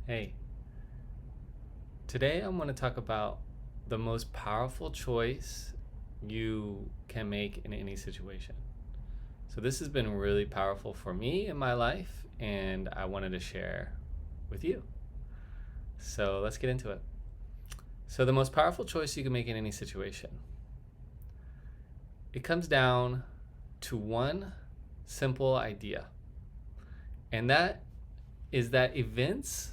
Hey, today I'm going to talk about the most powerful choice you can make in any situation. So, this has been really powerful for me in my life, and I wanted to share with you. So, let's get into it. So, the most powerful choice you can make in any situation, it comes down to one simple idea, and that is that events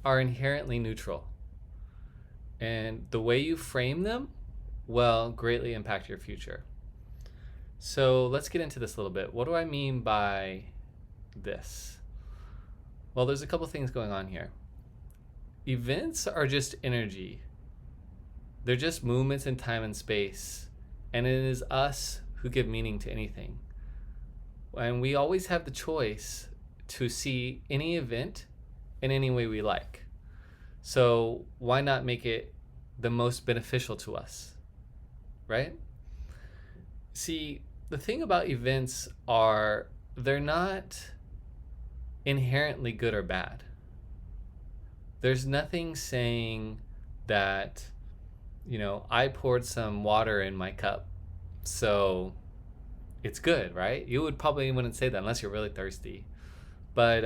are inherently neutral. And the way you frame them will greatly impact your future. So let's get into this a little bit. What do I mean by this? Well, there's a couple things going on here. Events are just energy, they're just movements in time and space, and it is us who give meaning to anything. And we always have the choice to see any event in any way we like. So why not make it the most beneficial to us, right? See, the thing about events are they're not inherently good or bad. There's nothing saying that, I poured some water in my cup, so it's good, right? You would probably wouldn't say that unless you're really thirsty. But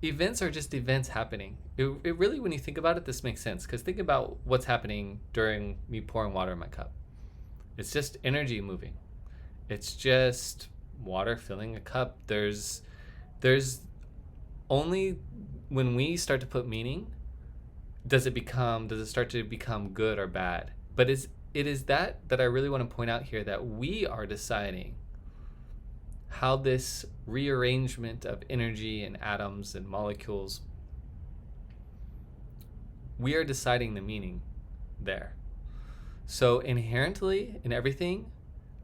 events are just events happening. It really, when you think about it, this makes sense. Because think about what's happening during me pouring water in my cup. It's just energy moving. It's just water filling a cup. There's only when we start to put meaning does it start to become good or bad. But it is that I really want to point out here, that we are deciding how this rearrangement of energy and atoms and molecules, we are deciding the meaning there. So inherently in everything,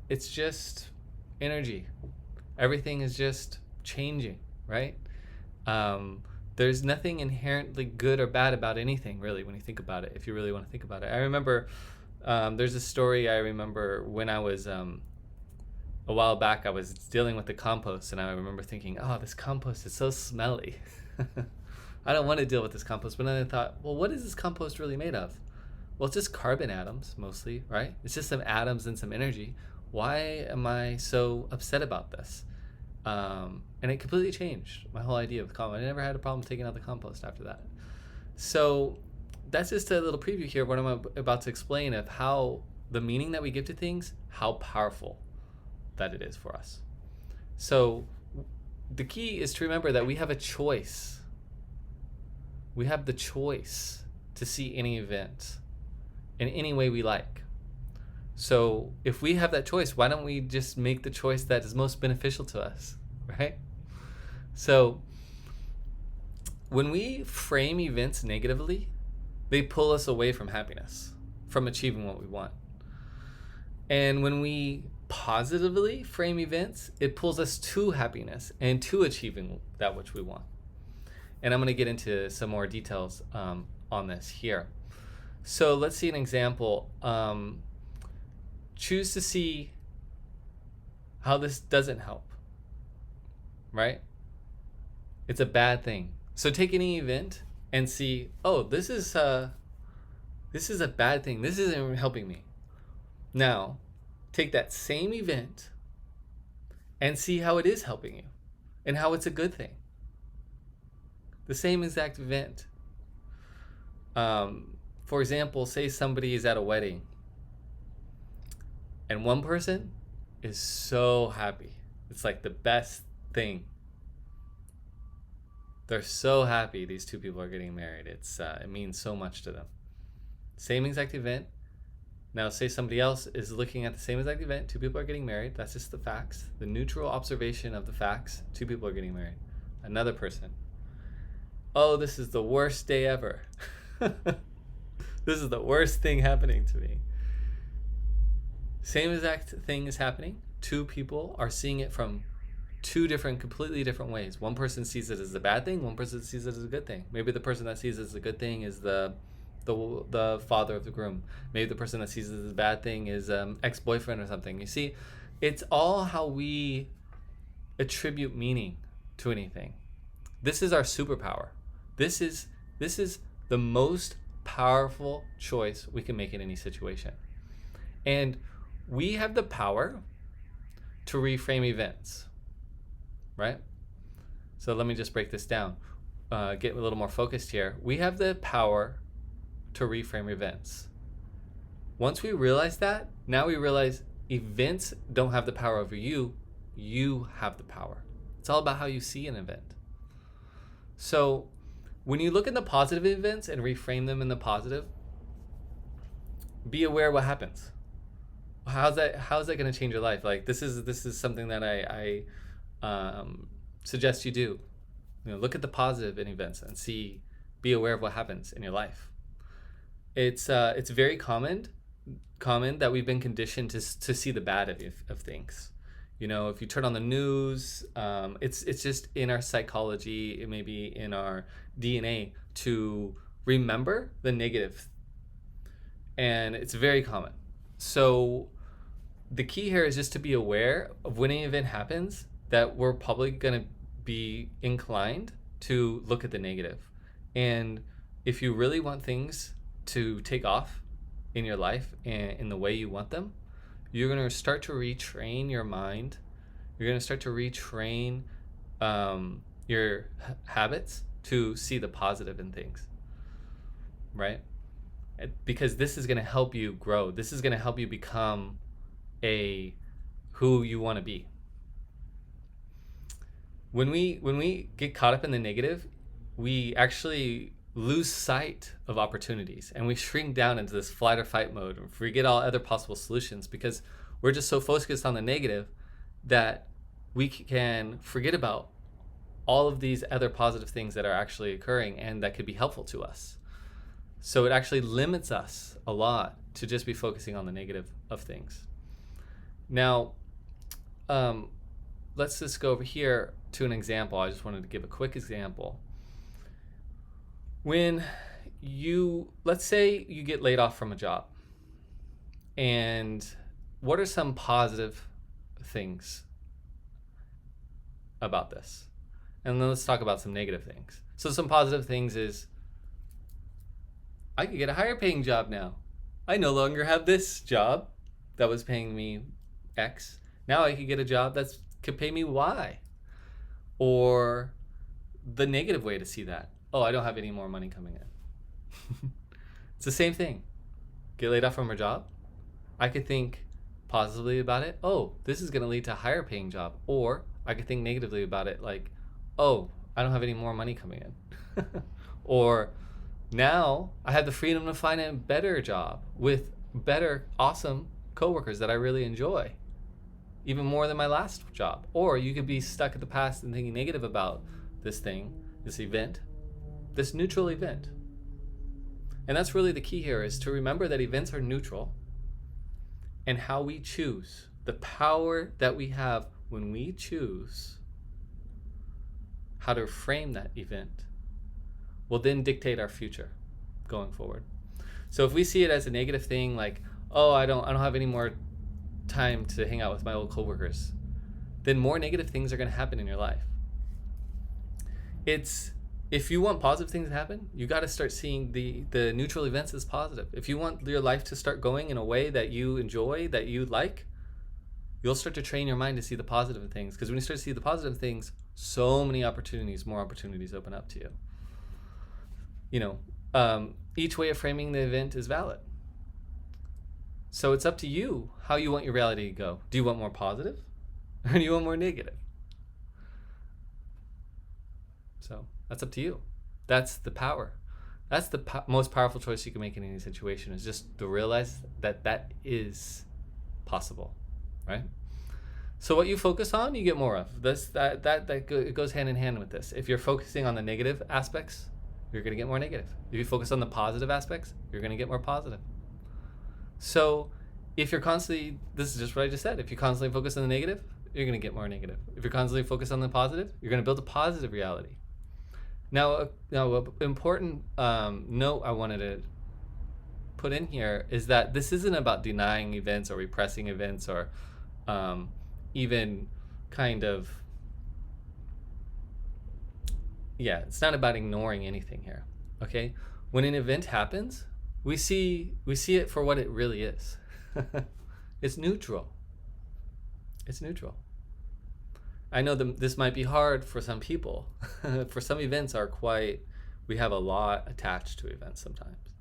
it's just energy. Everything is just changing, right? There's nothing inherently good or bad about anything, really, when you think about it, if you really want to think about it. I remember there's a story I remember when I was a while back, I was dealing with the compost, and I remember thinking, oh, this compost is so smelly. I don't want to deal with this compost. But then I thought, well, what is this compost really made of? Well, it's just carbon atoms mostly, right? It's just some atoms and some energy. Why am I so upset about this? And it completely changed my whole idea of compost. I never had a problem taking out the compost after that. So that's just a little preview here, what I'm about to explain, of how the meaning that we give to things, how powerful that it is for us. So the key is to remember that we have a choice. We have the choice to see any event in any way we like. So if we have that choice, why don't we just make the choice that is most beneficial to us, right? So when we frame events negatively, they pull us away from happiness, from achieving what we want. And when we positively frame events, it pulls us to happiness and to achieving that which we want. And I'm going to get into some more details on this here. So let's see an example. Choose to see how this doesn't help, right? It's a bad thing. So take any event and see, oh, this is a bad thing. This isn't helping me. Now, take that same event and see how it is helping you and how it's a good thing. The same exact event. For example, say somebody is at a wedding and one person is so happy. It's like the best thing. They're so happy these two people are getting married. It means so much to them. Same exact event. Now, say somebody else is looking at the same exact event. Two people are getting married. That's just the facts. The neutral observation of the facts. Two people are getting married. Another person. Oh, this is the worst day ever. This is the worst thing happening to me. Same exact thing is happening. Two people are seeing it from two completely different ways. One person sees it as a bad thing. One person sees it as a good thing. Maybe the person that sees it as a good thing is the father of the groom. Maybe the person that sees it as a bad thing is ex-boyfriend or something. You see, it's all how we attribute meaning to anything. This is our superpower. This is the most powerful choice we can make in any situation. And we have the power to reframe events, right? So let me just break this down, get a little more focused here. We have the power to reframe events. Once we realize that, now we realize events don't have the power over you. You have the power. It's all about how you see an event. So when you look at the positive events and reframe them in the positive, be aware what happens. How's that going to change your life? Like this is something that I suggest you do. Look at the positive in events and be aware of what happens in your life. It's very common that we've been conditioned to see the bad of things. If you turn on the news, it's just in our psychology, it may be in our DNA to remember the negative. And it's very common. So the key here is just to be aware of when an event happens that we're probably going to be inclined to look at the negative. And if you really want things to take off in your life and in the way you want them, you're going to start to retrain your mind. You're going to start to retrain your habits to see the positive in things, right? Because this is going to help you grow. This is going to help you become who you want to be. When we get caught up in the negative, we actually lose sight of opportunities and we shrink down into this flight or fight mode and forget all other possible solutions because we're just so focused on the negative that we can forget about all of these other positive things that are actually occurring and that could be helpful to us. So it actually limits us a lot to just be focusing on the negative of things. Now, let's just go over here to an example. I just wanted to give a quick example. When let's say you get laid off from a job, and what are some positive things about this? And then let's talk about some negative things. So some positive things is, I could get a higher paying job now. I no longer have this job that was paying me X. Now I could get a job that could pay me Y. Or the negative way to see that. Oh, I don't have any more money coming in. It's the same thing. Get laid off from a job. I could think positively about it. Oh, this is going to lead to a higher paying job. Or I could think negatively about it like, oh, I don't have any more money coming in. Or now I have the freedom to find a better job with better, awesome coworkers that I really enjoy, even more than my last job. Or you could be stuck at the past and thinking negative about this thing, this event, this neutral event. And that's really the key here, is to remember that events are neutral and how we choose, the power that we have when we choose how to frame that event will then dictate our future going forward. So if we see it as a negative thing, like, oh, I don't have any more time to hang out with my old coworkers, then more negative things are going to happen in your life. If you want positive things to happen, you got to start seeing the neutral events as positive. If you want your life to start going in a way that you enjoy, that you like, you'll start to train your mind to see the positive things. Because when you start to see the positive things, so many opportunities, more opportunities open up to you. Each way of framing the event is valid. So it's up to you how you want your reality to go. Do you want more positive or do you want more negative? So that's up to you. That's the power. That's the most powerful choice you can make in any situation, is just to realize that is possible, right? So what you focus on, you get more of. It goes hand in hand with this. If you're focusing on the negative aspects, you're going to get more negative. If you focus on the positive aspects, you're going to get more positive. So if you're constantly, this is just what I just said, if you constantly focus on the negative, you're going to get more negative. If you're constantly focused on the positive, you're going to build a positive reality. Now, an important note I wanted to put in here is that this isn't about denying events or repressing events or even kind of yeah, it's not about ignoring anything here. Okay? When an event happens, we see it for what it really is. It's neutral. It's neutral. I know this might be hard for some people. For some events we have a lot attached to events sometimes.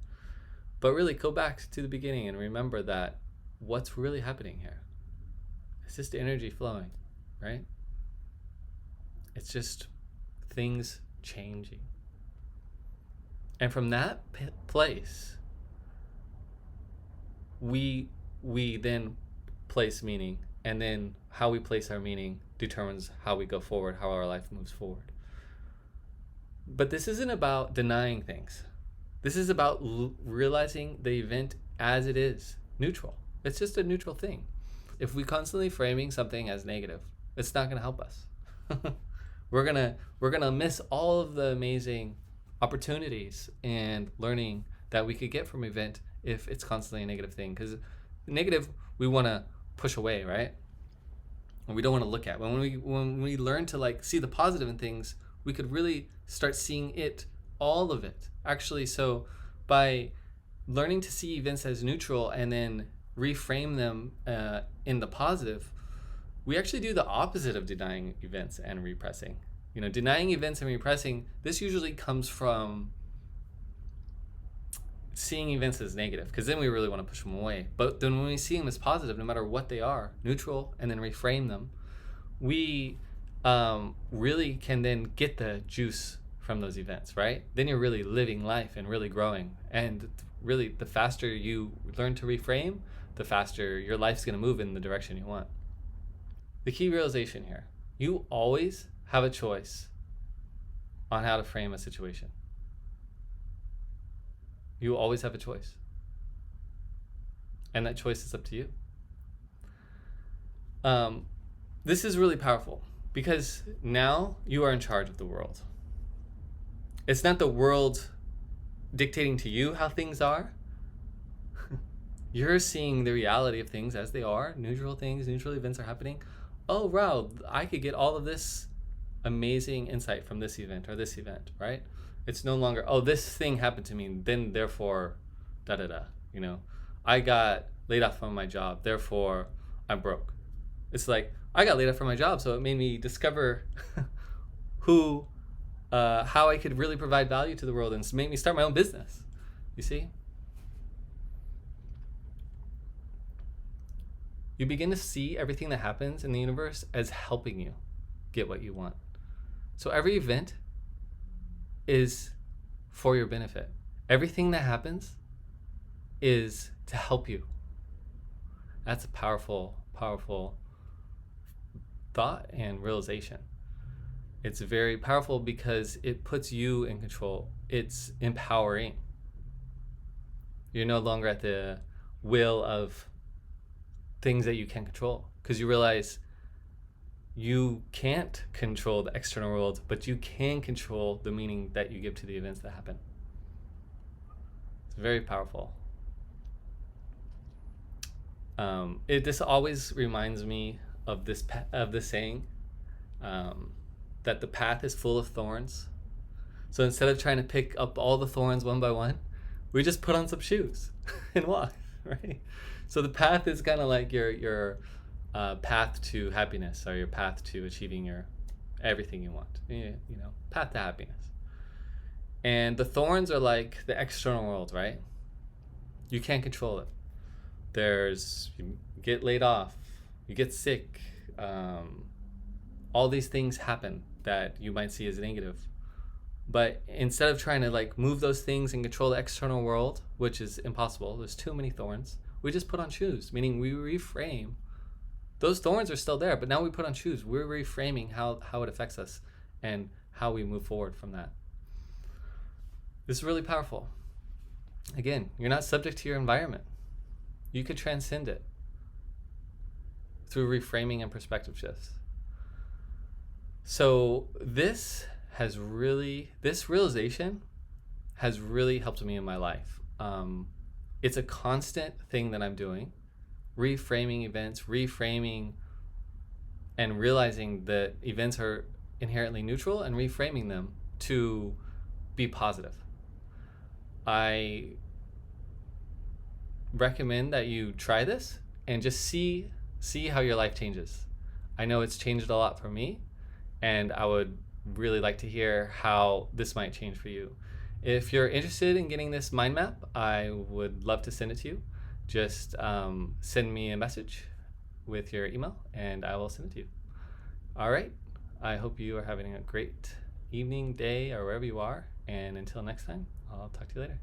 But really go back to the beginning and remember that what's really happening here. It's just energy flowing, right? It's just things changing. And from that place, we then place meaning, and then how we place our meaning determines how we go forward, how our life moves forward. But this isn't about denying things. This is about realizing the event as it is, neutral. It's just a neutral thing. If we constantly framing something as negative, it's not going to help us. We're gonna miss all of the amazing opportunities and learning that we could get from an event if it's constantly a negative thing. Because negative, we want to push away, right? And we don't want to look at. When we learn to like see the positive in things, we could really start seeing it, all of it. Actually, so by learning to see events as neutral and then reframe them in the positive, we actually do the opposite of denying events and repressing. Denying events and repressing, this usually comes from seeing events as negative, because then we really want to push them away. But then when we see them as positive, no matter what they are, neutral, and then reframe them, we really can then get the juice from those events, right? Then you're really living life and really growing. And really, the faster you learn to reframe, the faster your life's going to move in the direction you want. The key realization here, you always have a choice on how to frame a situation. You always have a choice. And that choice is up to you. This is really powerful because now you are in charge of the world. It's not the world dictating to you how things are. You're seeing the reality of things as they are. Neutral events are happening. Oh, wow, I could get all of this amazing insight from this event or this event, right? It's no longer, oh, this thing happened to me, then therefore, I got laid off from my job, therefore I'm broke. It's like, I got laid off from my job, so it made me discover how I could really provide value to the world and make me start my own business. You see? You begin to see everything that happens in the universe as helping you get what you want. So every event is for your benefit. Everything that happens is to help you. That's a powerful, powerful thought and realization. It's very powerful because it puts you in control. It's empowering. You're no longer at the will of things that you can't control, because you realize you can't control the external world, but you can control the meaning that you give to the events that happen. It's very powerful. This always reminds me of this saying that the path is full of thorns. So instead of trying to pick up all the thorns one by one, we just put on some shoes and walk, right? So the path is kind of like your path to happiness, or your path to achieving your everything you want. Path to happiness. And the thorns are like the external world, right? You can't control it. You get laid off, you get sick, all these things happen that you might see as negative. But instead of trying to move those things and control the external world, which is impossible, there's too many thorns, we just put on shoes, meaning we reframe. Those thorns are still there, but now we put on shoes. We're reframing how it affects us and how we move forward from that. This is really powerful. Again, you're not subject to your environment. You could transcend it through reframing and perspective shifts. So this realization has really helped me in my life. It's a constant thing that I'm doing, reframing events, and realizing that events are inherently neutral and reframing them to be positive. I recommend that you try this and just see how your life changes. I know it's changed a lot for me, and I would really like to hear how this might change for you. If you're interested in getting this mind map, I would love to send it to you. Just send me a message with your email and I will send it to you. All right. I hope you are having a great evening, day, or wherever you are. And until next time, I'll talk to you later.